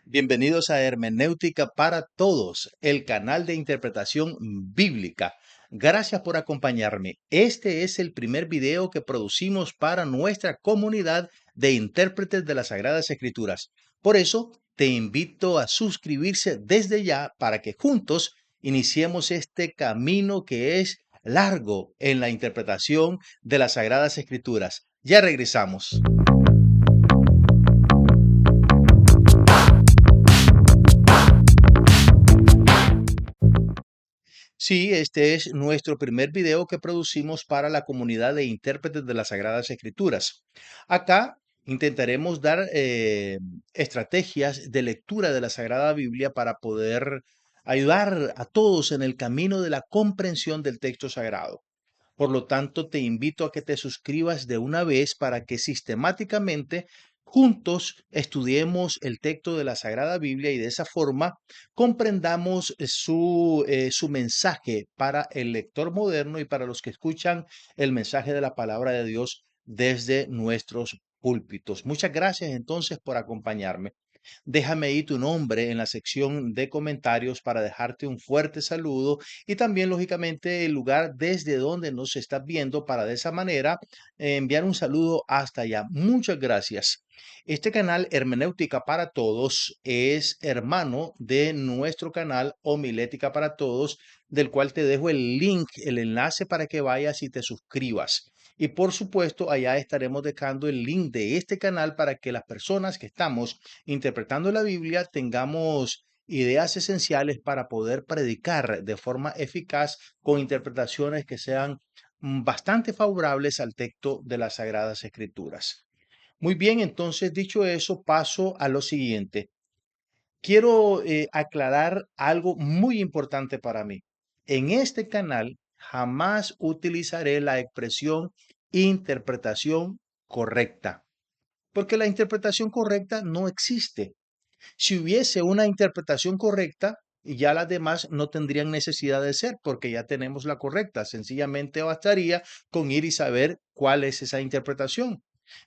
Bienvenidos a Hermenéutica para Todos, el canal de interpretación bíblica. Gracias por acompañarme. Este es el primer video que producimos para nuestra comunidad de intérpretes de las Sagradas Escrituras. Por eso, te invito a suscribirse desde ya para que juntos iniciemos este camino que es largo en la interpretación de las Sagradas Escrituras. Ya regresamos. Sí, este es nuestro primer video que producimos para la comunidad de intérpretes de las Sagradas Escrituras. Acá intentaremos dar estrategias de lectura de la Sagrada Biblia para poder ayudar a todos en el camino de la comprensión del texto sagrado. Por lo tanto, te invito a que te suscribas de una vez para que sistemáticamente juntos estudiemos el texto de la Sagrada Biblia y de esa forma comprendamos su mensaje para el lector moderno y para los que escuchan el mensaje de la palabra de Dios desde nuestros púlpitos. Muchas gracias entonces por acompañarme. Déjame ahí tu nombre en la sección de comentarios para dejarte un fuerte saludo y también, lógicamente, el lugar desde donde nos estás viendo para de esa manera enviar un saludo hasta allá. Muchas gracias. Este canal Hermenéutica para Todos es hermano de nuestro canal Homilética para Todos, del cual te dejo el link, el enlace para que vayas y te suscribas. Y por supuesto, allá estaremos dejando el link de este canal para que las personas que estamos interpretando la Biblia tengamos ideas esenciales para poder predicar de forma eficaz con interpretaciones que sean bastante favorables al texto de las Sagradas Escrituras. Muy bien, entonces dicho eso, paso a lo siguiente. Quiero aclarar algo muy importante para mí. En este canal jamás utilizaré la expresión interpretación correcta, porque la interpretación correcta no existe. Si hubiese una interpretación correcta, ya las demás no tendrían necesidad de ser, porque ya tenemos la correcta. Sencillamente bastaría con ir y saber cuál es esa interpretación.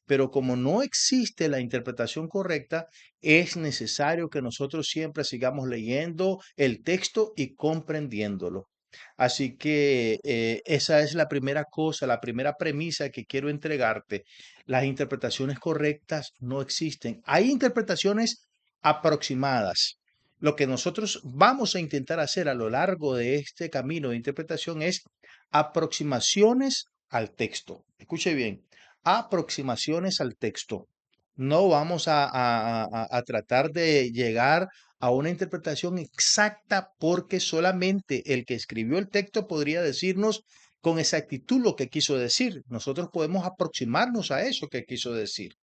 Pero como no existe la interpretación correcta, es necesario que nosotros siempre sigamos leyendo el texto y comprendiéndolo. Así que esa es la primera cosa, la primera premisa que quiero entregarte. Las interpretaciones correctas no existen. Hay interpretaciones aproximadas. Lo que nosotros vamos a intentar hacer a lo largo de este camino de interpretación es aproximaciones al texto. Escuche bien, aproximaciones al texto. No vamos a tratar de llegar a una interpretación exacta porque solamente el que escribió el texto podría decirnos con exactitud lo que quiso decir. Nosotros podemos aproximarnos a eso que quiso decir.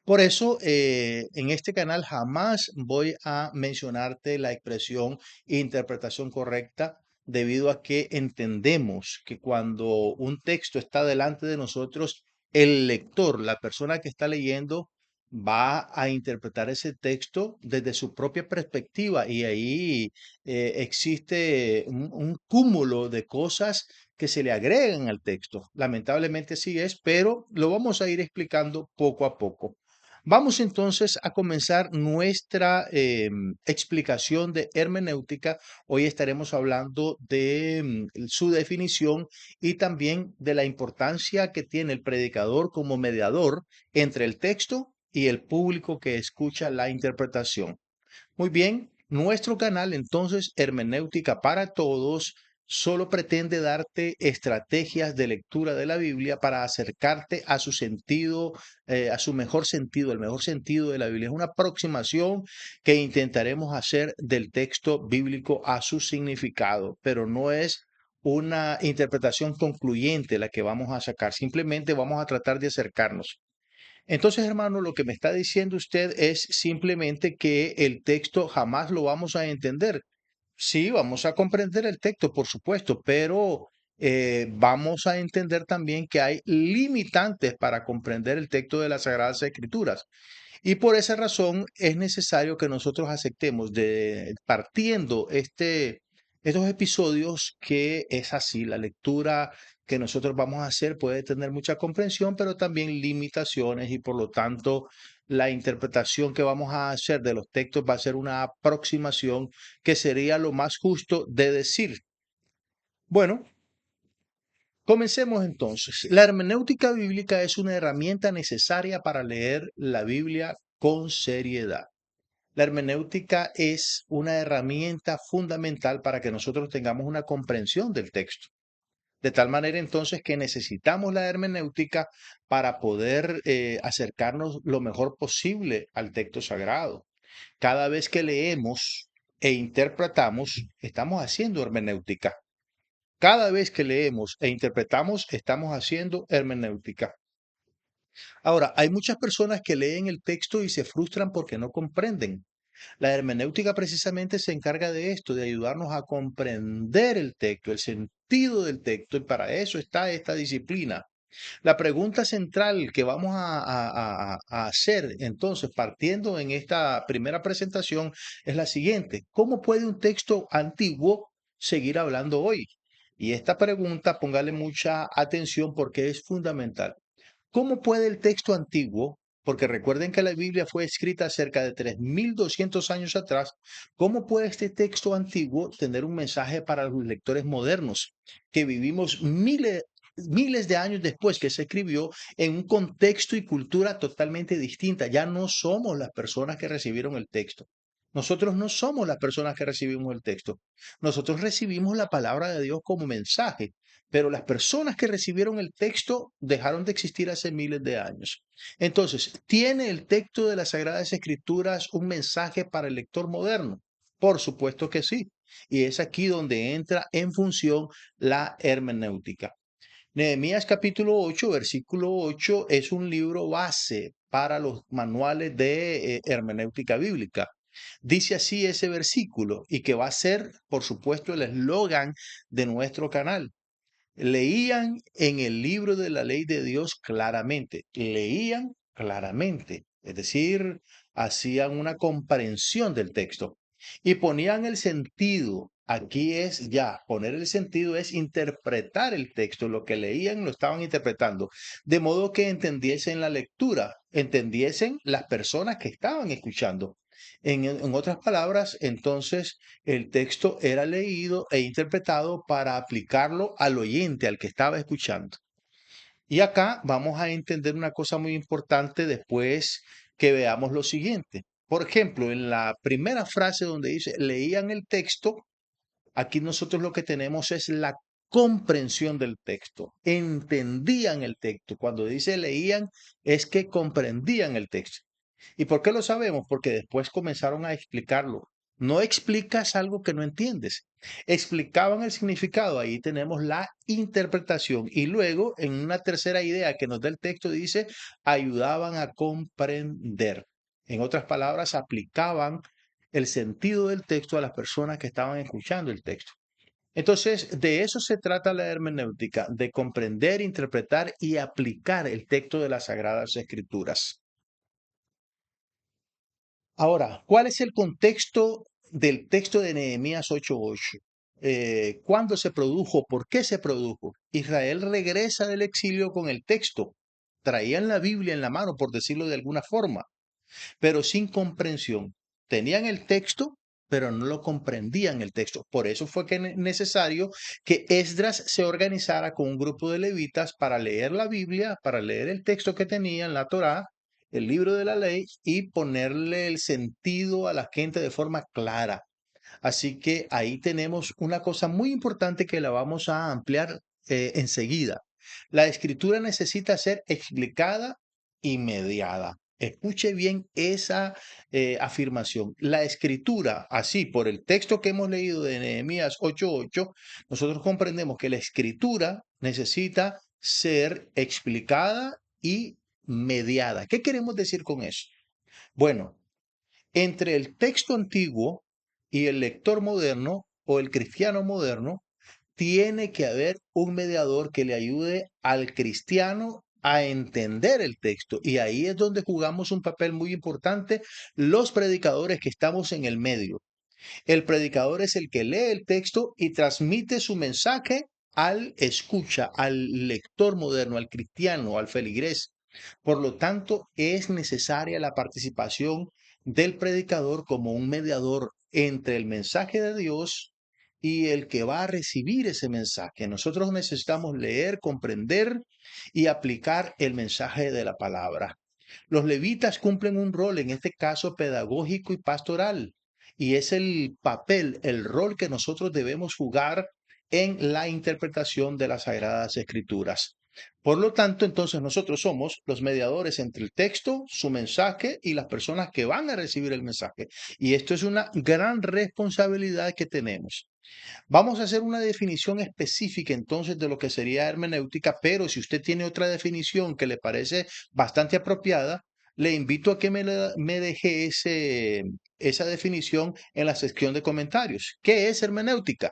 Por eso, en este canal jamás voy a mencionarte la expresión interpretación correcta, debido a que entendemos que cuando un texto está delante de nosotros, el lector, la persona que está leyendo, va a interpretar ese texto desde su propia perspectiva y ahí existe un cúmulo de cosas que se le agregan al texto. Lamentablemente sí es, pero lo vamos a ir explicando poco a poco. Vamos entonces a comenzar nuestra explicación de hermenéutica. Hoy estaremos hablando de su definición y también de la importancia que tiene el predicador como mediador entre el texto y el público que escucha la interpretación. Muy bien, nuestro canal entonces, Hermenéutica para Todos, solo pretende darte estrategias de lectura de la Biblia para acercarte a su sentido, a su mejor sentido. El mejor sentido de la Biblia es una aproximación que intentaremos hacer del texto bíblico a su significado, pero no es una interpretación concluyente la que vamos a sacar. Simplemente vamos a tratar de acercarnos. Entonces, hermano, lo que me está diciendo usted es simplemente que el texto jamás lo vamos a entender. Sí, vamos a comprender el texto, por supuesto, pero vamos a entender también que hay limitantes para comprender el texto de las Sagradas Escrituras. Y por esa razón es necesario que nosotros aceptemos de partiendo estos episodios que es así, la lectura que nosotros vamos a hacer puede tener mucha comprensión, pero también limitaciones y por lo tanto la interpretación que vamos a hacer de los textos va a ser una aproximación que sería lo más justo de decir. Bueno, comencemos entonces. La hermenéutica bíblica es una herramienta necesaria para leer la Biblia con seriedad. La hermenéutica es una herramienta fundamental para que nosotros tengamos una comprensión del texto. De tal manera entonces que necesitamos la hermenéutica para poder acercarnos lo mejor posible al texto sagrado. Cada vez que leemos e interpretamos, estamos haciendo hermenéutica. Cada vez que leemos e interpretamos, estamos haciendo hermenéutica. Ahora, hay muchas personas que leen el texto y se frustran porque no comprenden. La hermenéutica precisamente se encarga de esto, de ayudarnos a comprender el texto, el sentido del texto, y para eso está esta disciplina. La pregunta central que vamos a hacer entonces, partiendo en esta primera presentación, es la siguiente. ¿Cómo puede un texto antiguo seguir hablando hoy? Y esta pregunta, póngale mucha atención porque es fundamental. ¿Cómo puede el texto antiguo, porque recuerden que la Biblia fue escrita cerca de 3200 años atrás, cómo puede este texto antiguo tener un mensaje para los lectores modernos, que vivimos miles de años después que se escribió en un contexto y cultura totalmente distinta? Ya no somos las personas que recibieron el texto. Nosotros no somos las personas que recibimos el texto. Nosotros recibimos la palabra de Dios como mensaje, pero las personas que recibieron el texto dejaron de existir hace miles de años. Entonces, ¿tiene el texto de las Sagradas Escrituras un mensaje para el lector moderno? Por supuesto que sí. Y es aquí donde entra en función la hermenéutica. Nehemías capítulo 8, versículo 8 es un libro base para los manuales de hermenéutica bíblica. Dice así ese versículo y que va a ser, por supuesto, el eslogan de nuestro canal. Leían en el libro de la ley de Dios claramente, leían claramente, es decir, hacían una comprensión del texto y ponían el sentido. Aquí es ya, poner el sentido es interpretar el texto, lo que leían lo estaban interpretando, de modo que entendiesen la lectura, entendiesen las personas que estaban escuchando. En otras palabras, entonces el texto era leído e interpretado para aplicarlo al oyente, al que estaba escuchando. Y acá vamos a entender una cosa muy importante después que veamos lo siguiente. Por ejemplo, en la primera frase donde dice leían el texto, aquí nosotros lo que tenemos es la comprensión del texto, entendían el texto. Cuando dice leían, es que comprendían el texto. ¿Y por qué lo sabemos? Porque después comenzaron a explicarlo. No explicas algo que no entiendes. Explicaban el significado, ahí tenemos la interpretación. Y luego, en una tercera idea que nos da el texto, dice, ayudaban a comprender. En otras palabras, aplicaban el sentido del texto a las personas que estaban escuchando el texto. Entonces, de eso se trata la hermenéutica, de comprender, interpretar y aplicar el texto de las Sagradas Escrituras. Ahora, ¿cuál es el contexto del texto de Nehemías 8:8? ¿Cuándo se produjo? ¿Por qué se produjo? Israel regresa del exilio con el texto. Traían la Biblia en la mano, por decirlo de alguna forma, pero sin comprensión. Tenían el texto, pero no lo comprendían el texto. Por eso fue que necesario que Esdras se organizara con un grupo de levitas para leer la Biblia, para leer el texto que tenían, la Torá, el libro de la ley, y ponerle el sentido a la gente de forma clara. Así que ahí tenemos una cosa muy importante que la vamos a ampliar enseguida. La escritura necesita ser explicada y mediada. Escuche bien esa afirmación. La escritura, así por el texto que hemos leído de Nehemías 8:8, nosotros comprendemos que la escritura necesita ser explicada y mediada. ¿Qué queremos decir con eso? Bueno, entre el texto antiguo y el lector moderno o el cristiano moderno, tiene que haber un mediador que le ayude al cristiano a entender el texto. Y ahí es donde jugamos un papel muy importante los predicadores que estamos en el medio. El predicador es el que lee el texto y transmite su mensaje al escucha, al lector moderno, al cristiano, al feligrés. Por lo tanto, es necesaria la participación del predicador como un mediador entre el mensaje de Dios y el que va a recibir ese mensaje. Nosotros necesitamos leer, comprender y aplicar el mensaje de la palabra. Los levitas cumplen un rol, en este caso pedagógico y pastoral, y es el papel, el rol que nosotros debemos jugar en la interpretación de las Sagradas Escrituras. Por lo tanto, entonces nosotros somos los mediadores entre el texto, su mensaje y las personas que van a recibir el mensaje. Y esto es una gran responsabilidad que tenemos. Vamos a hacer una definición específica entonces de lo que sería hermenéutica, pero si usted tiene otra definición que le parece bastante apropiada, le invito a que me deje esa definición en la sección de comentarios. ¿Qué es hermenéutica?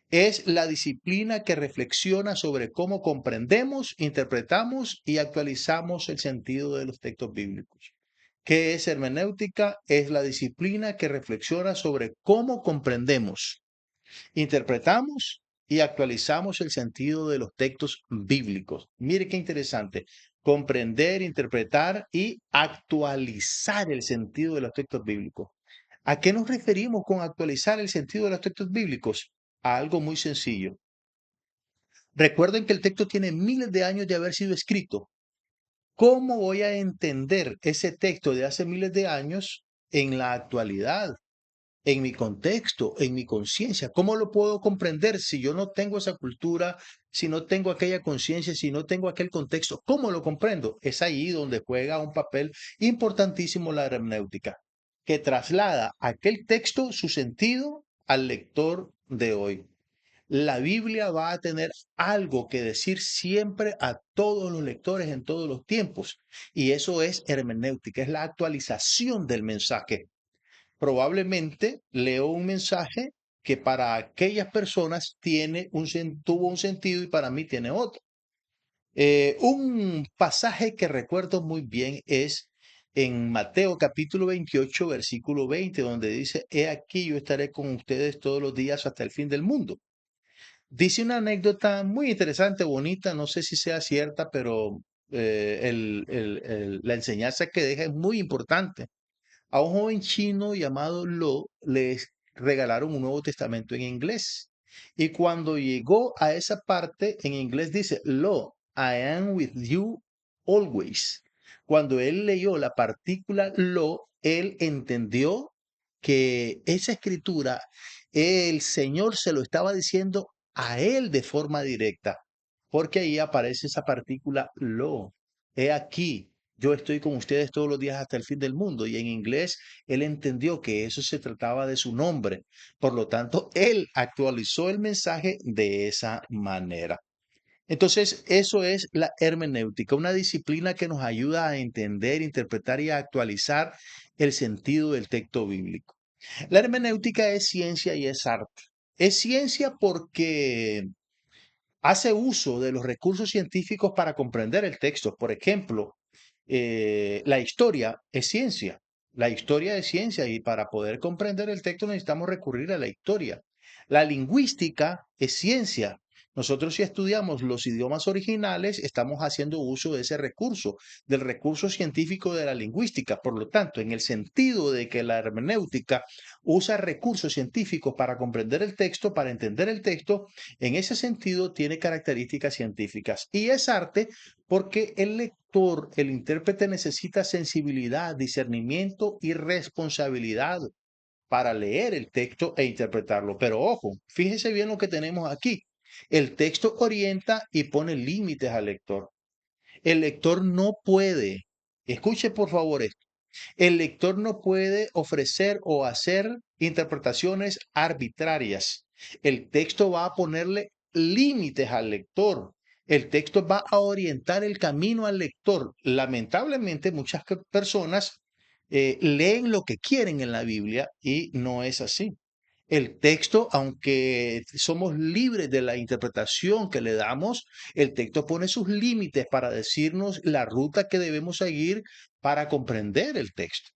Es la disciplina que reflexiona sobre cómo comprendemos, interpretamos y actualizamos el sentido de los textos bíblicos. ¿Qué es hermenéutica? Es la disciplina que reflexiona sobre cómo comprendemos, interpretamos y actualizamos el sentido de los textos bíblicos. Mire qué interesante. Comprender, interpretar y actualizar el sentido de los textos bíblicos. ¿A qué nos referimos con actualizar el sentido de los textos bíblicos? A algo muy sencillo. Recuerden que el texto tiene miles de años de haber sido escrito. ¿Cómo voy a entender ese texto de hace miles de años en la actualidad? En mi contexto, en mi conciencia. ¿Cómo lo puedo comprender si yo no tengo esa cultura, si no tengo aquella conciencia, si no tengo aquel contexto? ¿Cómo lo comprendo? Es ahí donde juega un papel importantísimo la hermenéutica, que traslada aquel texto, su sentido, al lector de hoy. La Biblia va a tener algo que decir siempre a todos los lectores en todos los tiempos, y eso es hermenéutica, es la actualización del mensaje. Probablemente leo un mensaje que para aquellas personas tuvo un sentido y para mí tiene otro. Un pasaje que recuerdo muy bien es en Mateo capítulo 28, versículo 20, donde dice, He aquí yo estaré con ustedes todos los días hasta el fin del mundo. Dice una anécdota muy interesante, bonita, no sé si sea cierta, pero la enseñanza que deja es muy importante. A un joven chino llamado Lo le regalaron un Nuevo Testamento en inglés. Y cuando llegó a esa parte, en inglés dice, Lo, I am with you always. Cuando él leyó la partícula lo, él entendió que esa escritura, el Señor se lo estaba diciendo a él de forma directa, porque ahí aparece esa partícula lo. He aquí, yo estoy con ustedes todos los días hasta el fin del mundo. Y en inglés, él entendió que eso se trataba de su nombre. Por lo tanto, él actualizó el mensaje de esa manera. Entonces, eso es la hermenéutica, una disciplina que nos ayuda a entender, interpretar y a actualizar el sentido del texto bíblico. La hermenéutica es ciencia y es arte. Es ciencia porque hace uso de los recursos científicos para comprender el texto. Por ejemplo, la historia es ciencia. La historia es ciencia y para poder comprender el texto necesitamos recurrir a la historia. La lingüística es ciencia. Nosotros si estudiamos los idiomas originales, estamos haciendo uso de ese recurso, del recurso científico de la lingüística. Por lo tanto, en el sentido de que la hermenéutica usa recursos científicos para comprender el texto, para entender el texto, en ese sentido tiene características científicas. Y es arte porque el lector, el intérprete necesita sensibilidad, discernimiento y responsabilidad para leer el texto e interpretarlo. Pero ojo, fíjese bien lo que tenemos aquí. El texto orienta y pone límites al lector. El lector no puede, escuche por favor esto, el lector no puede ofrecer o hacer interpretaciones arbitrarias. El texto va a ponerle límites al lector. El texto va a orientar el camino al lector. Lamentablemente, muchas personas leen lo que quieren en la Biblia y no es así. El texto, aunque somos libres de la interpretación que le damos, el texto pone sus límites para decirnos la ruta que debemos seguir para comprender el texto.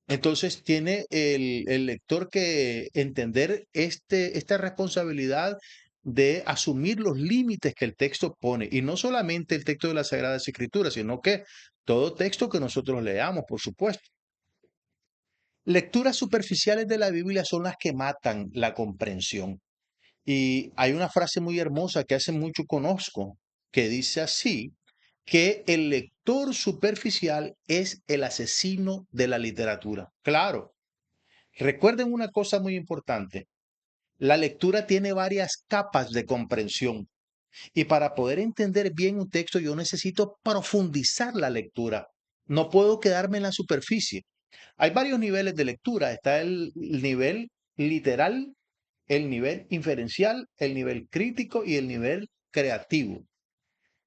Entonces tiene el lector que entender esta responsabilidad de asumir los límites que el texto pone, y no solamente el texto de las Sagradas Escrituras, sino que todo texto que nosotros leamos, por supuesto. Lecturas superficiales de la Biblia son las que matan la comprensión. Y hay una frase muy hermosa que hace mucho conozco, que dice así, que el lector superficial es el asesino de la literatura. Claro, recuerden una cosa muy importante. La lectura tiene varias capas de comprensión y para poder entender bien un texto yo necesito profundizar la lectura. No puedo quedarme en la superficie. Hay varios niveles de lectura. Está el nivel literal, el nivel inferencial, el nivel crítico y el nivel creativo.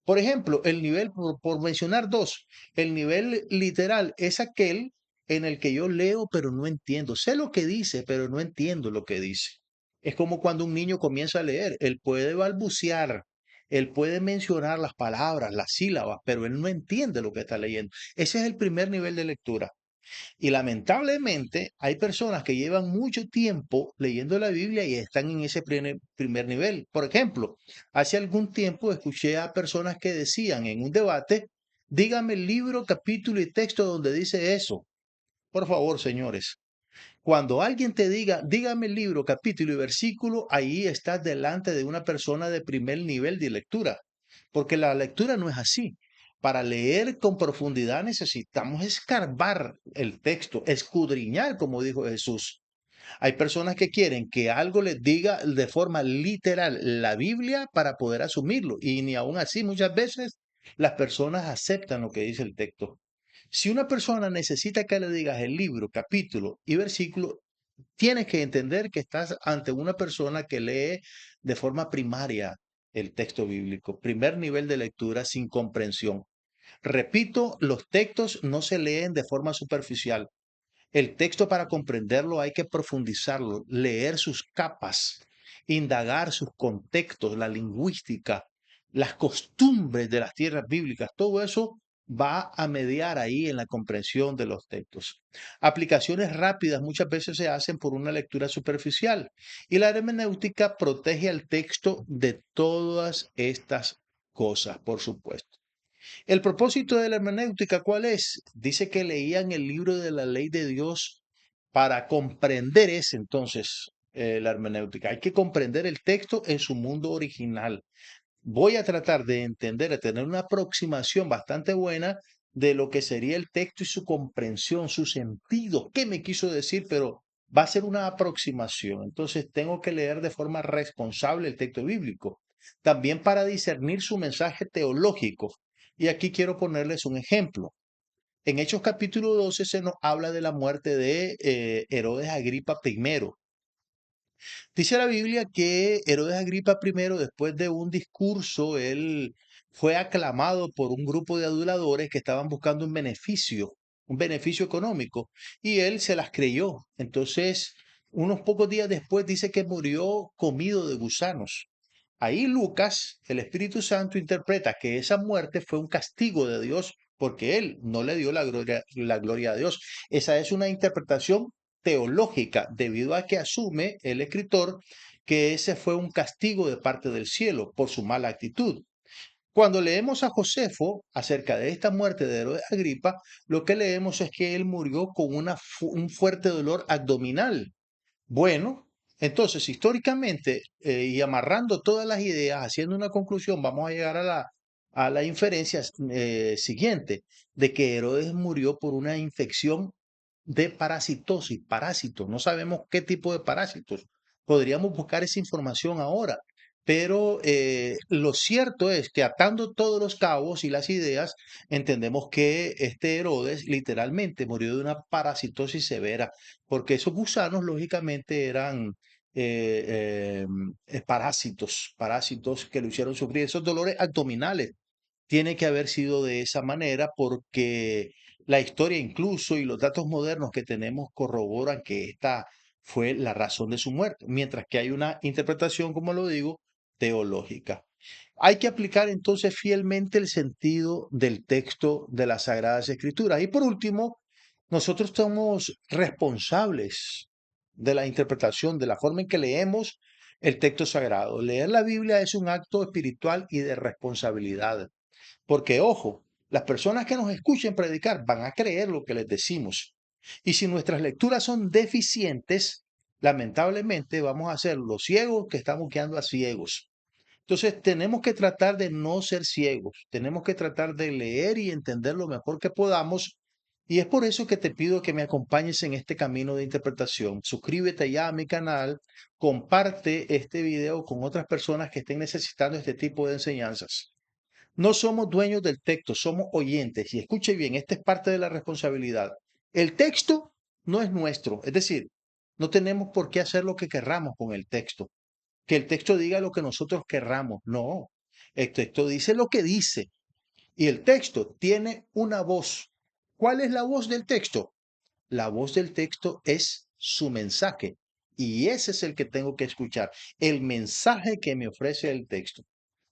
Por ejemplo, el nivel, por mencionar dos, el nivel literal es aquel en el que yo leo pero no entiendo. Sé lo que dice, pero no entiendo lo que dice. Es como cuando un niño comienza a leer. Él puede balbucear, él puede mencionar las palabras, las sílabas, pero él no entiende lo que está leyendo. Ese es el primer nivel de lectura. Y lamentablemente hay personas que llevan mucho tiempo leyendo la Biblia y están en ese primer nivel. Por ejemplo, hace algún tiempo escuché a personas que decían en un debate, dígame el libro, capítulo y texto donde dice eso. Por favor, señores, cuando alguien te diga, dígame el libro, capítulo y versículo, ahí estás delante de una persona de primer nivel de lectura, porque la lectura no es así. Para leer con profundidad necesitamos escarbar el texto, escudriñar, como dijo Jesús. Hay personas que quieren que algo les diga de forma literal la Biblia para poder asumirlo, y ni aún así muchas veces las personas aceptan lo que dice el texto. Si una persona necesita que le digas el libro, capítulo y versículo, tienes que entender que estás ante una persona que lee de forma primaria el texto bíblico, primer nivel de lectura sin comprensión. Repito, los textos no se leen de forma superficial. El texto para comprenderlo hay que profundizarlo, leer sus capas, indagar sus contextos, la lingüística, las costumbres de las tierras bíblicas. Todo eso va a mediar ahí en la comprensión de los textos. Aplicaciones rápidas muchas veces se hacen por una lectura superficial y la hermenéutica protege al texto de todas estas cosas, por supuesto. El propósito de la hermenéutica, ¿cuál es? Dice que leían el libro de la ley de Dios para comprender ese entonces la hermenéutica. Hay que comprender el texto en su mundo original. Voy a tratar de entender, de tener una aproximación bastante buena de lo que sería el texto y su comprensión, su sentido, qué me quiso decir, pero va a ser una aproximación. Entonces tengo que leer de forma responsable el texto bíblico, también para discernir su mensaje teológico. Y aquí quiero ponerles un ejemplo. En Hechos capítulo 12 se nos habla de la muerte de Herodes Agripa I. Dice la Biblia que Herodes Agripa I, después de un discurso, él fue aclamado por un grupo de aduladores que estaban buscando un beneficio económico, y él se las creyó. Entonces, unos pocos días después dice que murió comido de gusanos. Ahí Lucas, el Espíritu Santo, interpreta que esa muerte fue un castigo de Dios porque él no le dio la gloria a Dios. Esa es una interpretación teológica, debido a que asume el escritor que ese fue un castigo de parte del cielo por su mala actitud. Cuando leemos a Josefo acerca de esta muerte de Herodes Agripa, lo que leemos es que él murió con un fuerte dolor abdominal. Bueno, entonces históricamente, y amarrando todas las ideas, haciendo una conclusión, vamos a llegar a la inferencia siguiente, de que Herodes murió por una infección de parasitosis, parásitos. No sabemos qué tipo de parásitos. Podríamos buscar esa información ahora, pero lo cierto es que atando todos los cabos y las ideas, entendemos que este Herodes literalmente murió de una parasitosis severa, porque esos gusanos lógicamente eran parásitos que lo hicieron sufrir, esos dolores abdominales. Tiene que haber sido de esa manera porque la historia incluso y los datos modernos que tenemos corroboran que esta fue la razón de su muerte, mientras que hay una interpretación, como lo digo, teológica. Hay que aplicar entonces fielmente el sentido del texto de las Sagradas Escrituras. Y por último, nosotros somos responsables de la interpretación, de la forma en que leemos el texto sagrado. Leer la Biblia es un acto espiritual y de responsabilidad. Porque, ojo, las personas que nos escuchen predicar van a creer lo que les decimos. Y si nuestras lecturas son deficientes, lamentablemente vamos a ser los ciegos que estamos guiando a ciegos. Entonces, tenemos que tratar de no ser ciegos, tenemos que tratar de leer y entender lo mejor que podamos. Y es por eso que te pido que me acompañes en este camino de interpretación. Suscríbete ya a mi canal, comparte este video con otras personas que estén necesitando este tipo de enseñanzas. No somos dueños del texto, somos oyentes. Y escuche bien, esta es parte de la responsabilidad. El texto no es nuestro, es decir, no tenemos por qué hacer lo que querramos con el texto. Que el texto diga lo que nosotros querramos. No, el texto dice lo que dice. Y el texto tiene una voz. ¿Cuál es la voz del texto? La voz del texto es su mensaje. Y ese es el que tengo que escuchar, el mensaje que me ofrece el texto.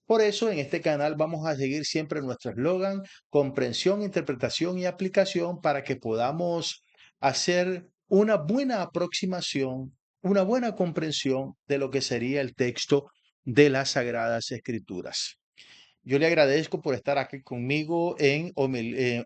Por eso en este canal vamos a seguir siempre nuestro eslogan, comprensión, interpretación y aplicación para que podamos hacer una buena aproximación, una buena comprensión de lo que sería el texto de las Sagradas Escrituras. Yo le agradezco por estar aquí conmigo en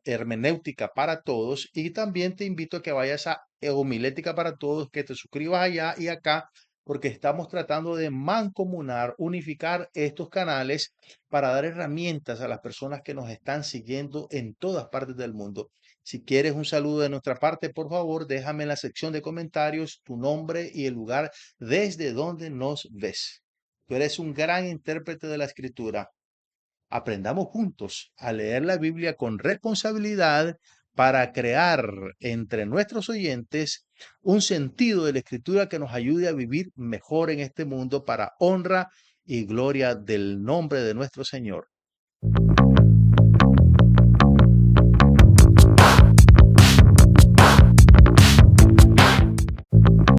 Hermenéutica para Todos y también te invito a que vayas a Homilética para Todos, que te suscribas allá y acá, porque estamos tratando de mancomunar, unificar estos canales para dar herramientas a las personas que nos están siguiendo en todas partes del mundo. Si quieres un saludo de nuestra parte, por favor, déjame en la sección de comentarios tu nombre y el lugar desde donde nos ves. Tú eres un gran intérprete de la escritura. Aprendamos juntos a leer la Biblia con responsabilidad para crear entre nuestros oyentes un sentido de la escritura que nos ayude a vivir mejor en este mundo para honra y gloria del nombre de nuestro Señor.